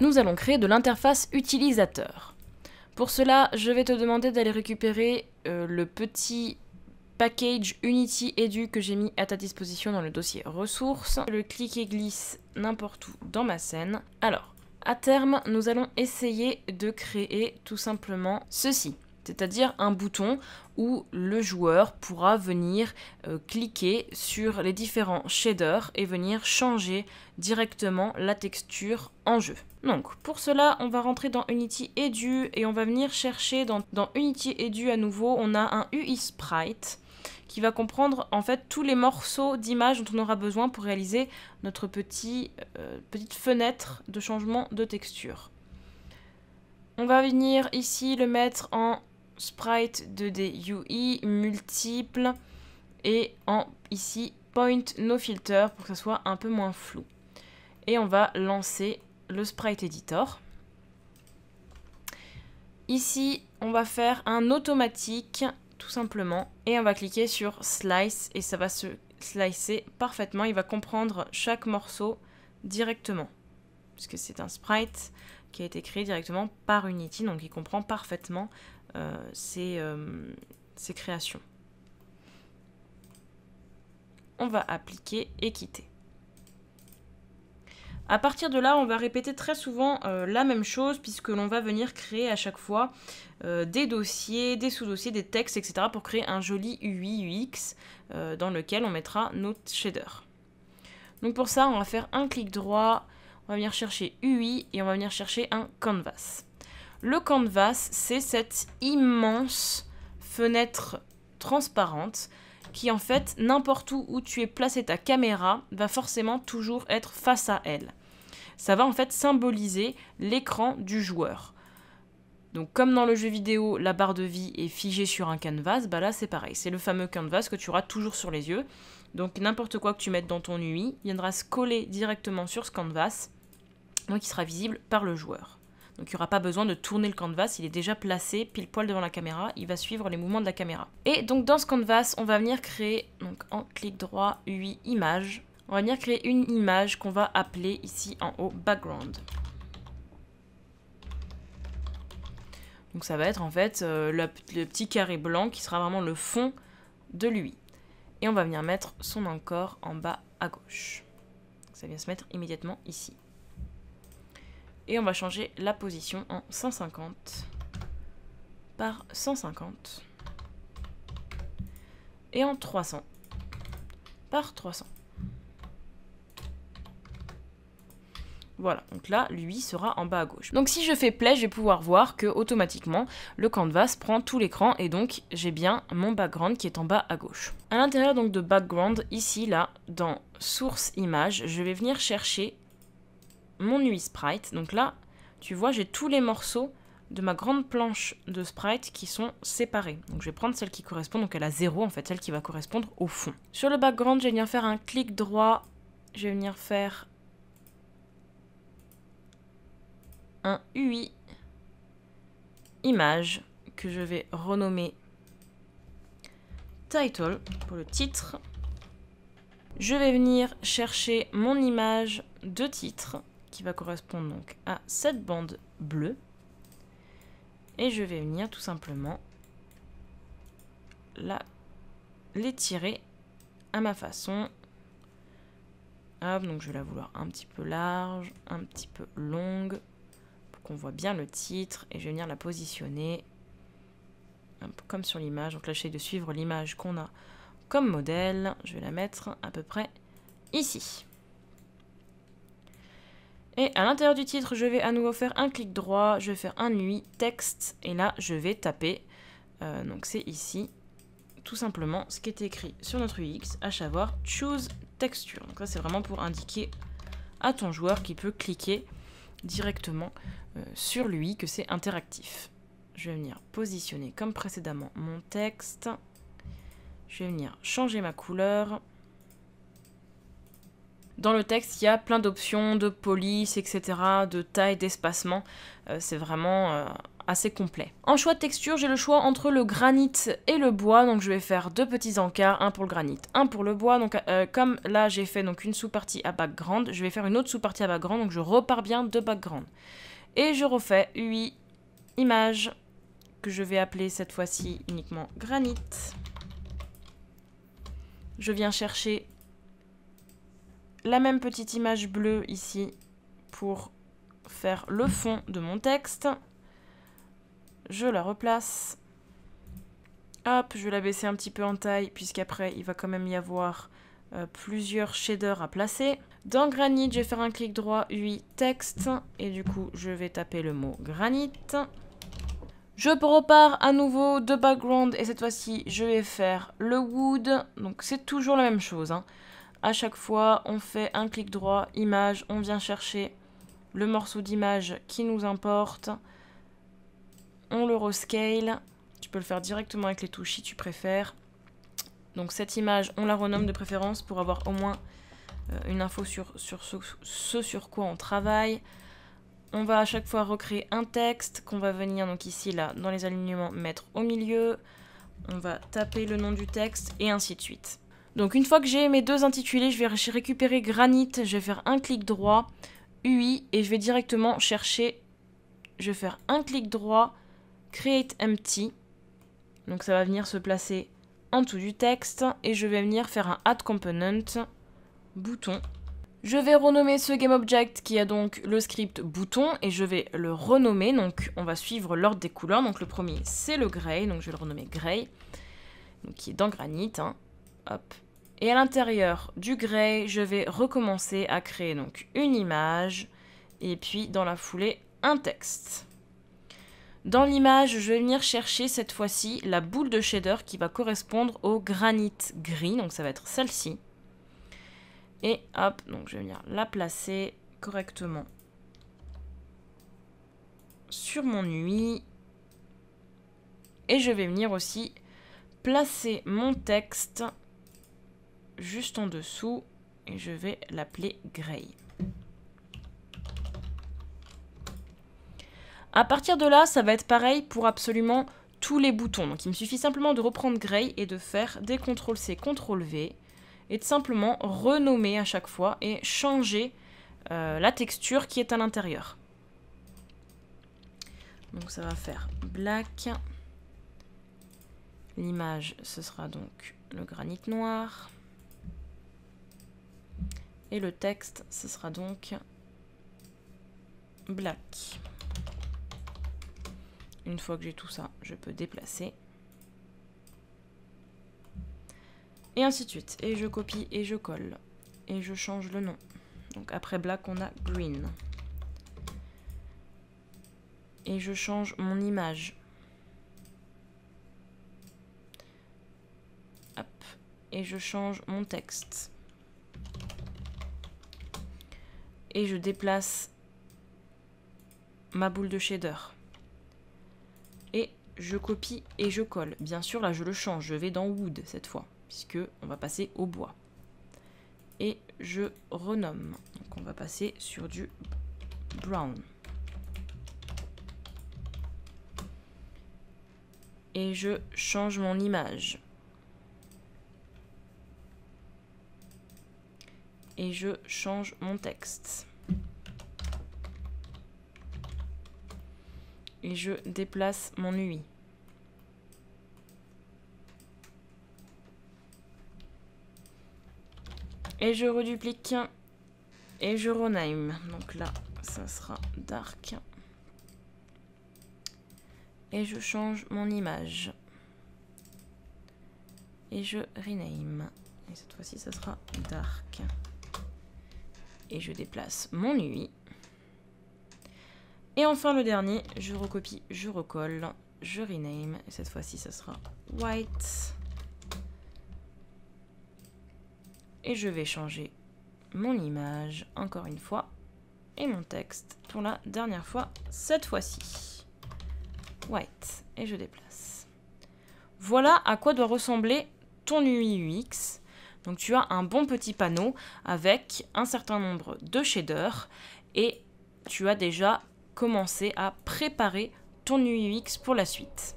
nous allons créer de l'interface utilisateur. Pour cela, je vais te demander d'aller récupérer le petit package Unity Edu que j'ai mis à ta disposition dans le dossier ressources. Le clic et glisse n'importe où dans ma scène. Alors, à terme, nous allons essayer de créer tout simplement ceci. C'est-à-dire un bouton où le joueur pourra venir cliquer sur les différents shaders et venir changer directement la texture en jeu. Donc pour cela, on va rentrer dans Unity Edu et on va venir chercher dans Unity Edu à nouveau, on a un UI Sprite qui va comprendre en fait tous les morceaux d'images dont on aura besoin pour réaliser notre petite fenêtre de changement de texture. On va venir ici le mettre en sprite 2D UI multiple et en ici point no filter pour que ça soit un peu moins flou. Et on va lancer le sprite editor. Ici, on va faire un automatique tout simplement et on va cliquer sur slice et ça va se slicer parfaitement. Il va comprendre chaque morceau directement puisque c'est un sprite qui a été créé directement par Unity, donc il comprend parfaitement ces créations. On va appliquer et quitter. À partir de là, on va répéter très souvent la même chose puisque l'on va venir créer à chaque fois des dossiers, des sous-dossiers, des textes, etc. pour créer un joli UI, UX dans lequel on mettra notre shader. Donc pour ça, on va faire un clic droit, on va venir chercher UI et on va venir chercher un canvas. Le canvas, c'est cette immense fenêtre transparente qui en fait, n'importe où tu es placé ta caméra, va forcément toujours être face à elle. Ça va en fait symboliser l'écran du joueur. Donc comme dans le jeu vidéo, la barre de vie est figée sur un canvas, bah là c'est pareil. C'est le fameux canvas que tu auras toujours sur les yeux. Donc n'importe quoi que tu mettes dans ton UI viendra se coller directement sur ce canvas, donc il sera visible par le joueur. Donc il n'y aura pas besoin de tourner le canvas, il est déjà placé pile poil devant la caméra, il va suivre les mouvements de la caméra. Et donc dans ce canvas, on va venir créer, donc en clic droit, UI, image, on va venir créer une image qu'on va appeler ici en haut background. Donc ça va être en fait le petit carré blanc qui sera vraiment le fond de l'UI. Et on va venir mettre son encore en bas à gauche. Donc ça vient se mettre immédiatement ici. Et on va changer la position en 150 par 150 et en 300 par 300. Voilà, donc là, lui sera en bas à gauche. Donc si je fais play, je vais pouvoir voir que automatiquement, le canvas prend tout l'écran et donc j'ai bien mon background qui est en bas à gauche. À l'intérieur donc de background, ici, là, dans source image, je vais venir chercher mon UI sprite. Donc là, tu vois, j'ai tous les morceaux de ma grande planche de sprite qui sont séparés. Donc je vais prendre celle qui correspond, donc à la 0 en fait, celle qui va correspondre au fond. Sur le background, je vais venir faire un clic droit, je vais venir faire un UI image que je vais renommer title pour le titre. Je vais venir chercher mon image de titre qui va correspondre donc à cette bande bleue. Et je vais venir tout simplement l'étirer à ma façon. Hop, donc je vais la vouloir un petit peu large, un petit peu longue, pour qu'on voit bien le titre. Et je vais venir la positionner un peu comme sur l'image. Donc là, j'essaie de suivre l'image qu'on a comme modèle. Je vais la mettre à peu près ici. Et à l'intérieur du titre, je vais à nouveau faire un clic droit, je vais faire un UI, texte, et là, je vais taper, donc c'est ici, tout simplement ce qui est écrit sur notre UX, à savoir Choose Texture. Donc là, c'est vraiment pour indiquer à ton joueur qu'il peut cliquer directement sur l'UI, que c'est interactif. Je vais venir positionner comme précédemment mon texte, je vais venir changer ma couleur. Dans le texte, il y a plein d'options de police, etc., de taille, d'espacement. C'est vraiment assez complet. En choix de texture, j'ai le choix entre le granit et le bois, donc je vais faire 2 petits encarts, un pour le granit, un pour le bois. Donc comme là j'ai fait donc une sous-partie à background, je vais faire une autre sous-partie à background, donc je repars bien de background. Et je refais UI image, que je vais appeler cette fois-ci uniquement granit. Je viens chercher la même petite image bleue ici pour faire le fond de mon texte. Je la replace. Hop, je vais la baisser un petit peu en taille puisqu'après il va quand même y avoir plusieurs shaders à placer. Dans Granit, je vais faire un clic droit, UI, texte, et du coup je vais taper le mot Granit. Je repars à nouveau de background et cette fois-ci je vais faire le wood. Donc c'est toujours la même chose, hein. À chaque fois on fait un clic droit, image, on vient chercher le morceau d'image qui nous importe. On le rescale. Tu peux le faire directement avec les touches si tu préfères. Donc cette image, on la renomme de préférence pour avoir au moins une info sur ce sur quoi on travaille. On va à chaque fois recréer un texte qu'on va venir, donc ici, là, dans les alignements, mettre au milieu. On va taper le nom du texte et ainsi de suite. Donc une fois que j'ai mes 2 intitulés, je vais récupérer Granit. Je vais faire un clic droit, UI, et je vais directement chercher... Je vais faire un clic droit, Create Empty. Donc ça va venir se placer en dessous du texte. Et je vais venir faire un Add Component, bouton. Je vais renommer ce GameObject qui a donc le script bouton et je vais le renommer. Donc on va suivre l'ordre des couleurs. Donc le premier c'est le Gray, donc je vais le renommer Gray. Donc qui est dans Granit, hein. Hop. Et à l'intérieur du Gray, je vais recommencer à créer donc une image et puis dans la foulée un texte. Dans l'image, je vais venir chercher cette fois-ci la boule de shader qui va correspondre au granit gris, donc ça va être celle-ci. Et hop, donc je vais venir la placer correctement sur mon UI. Et je vais venir aussi placer mon texte juste en dessous et je vais l'appeler Gray. À partir de là, ça va être pareil pour absolument tous les boutons. Donc il me suffit simplement de reprendre Gray et de faire des CTRL-C, CTRL-V et de simplement renommer à chaque fois et changer la texture qui est à l'intérieur. Donc ça va faire black. L'image, ce sera donc le granit noir. Et le texte, ce sera donc black. Une fois que j'ai tout ça, je peux déplacer. Et ainsi de suite. Et je copie et je colle. Et je change le nom. Donc après black, on a green. Et je change mon image. Hop. Et je change mon texte. Et je déplace ma boule de shader. Et je copie et je colle. Bien sûr, là, je le change. Je vais dans Wood cette fois, puisque on va passer au bois. Et je renomme. Donc, on va passer sur du brown. Et je change mon image. Et je change mon texte. Et je déplace mon UI. Et je reduplique. Et je rename. Donc là, ça sera dark. Et je change mon image. Et je rename. Et cette fois-ci, ça sera dark. Et je déplace mon UI. Et enfin le dernier, je recopie, je recolle, je rename. Et cette fois-ci, ça sera white. Et je vais changer mon image encore une fois. Et mon texte pour la dernière fois, cette fois-ci. White. Et je déplace. Voilà à quoi doit ressembler ton UI UX. Donc tu as un bon petit panneau avec un certain nombre de shaders. Et tu as déjà commencer à préparer ton UX pour la suite.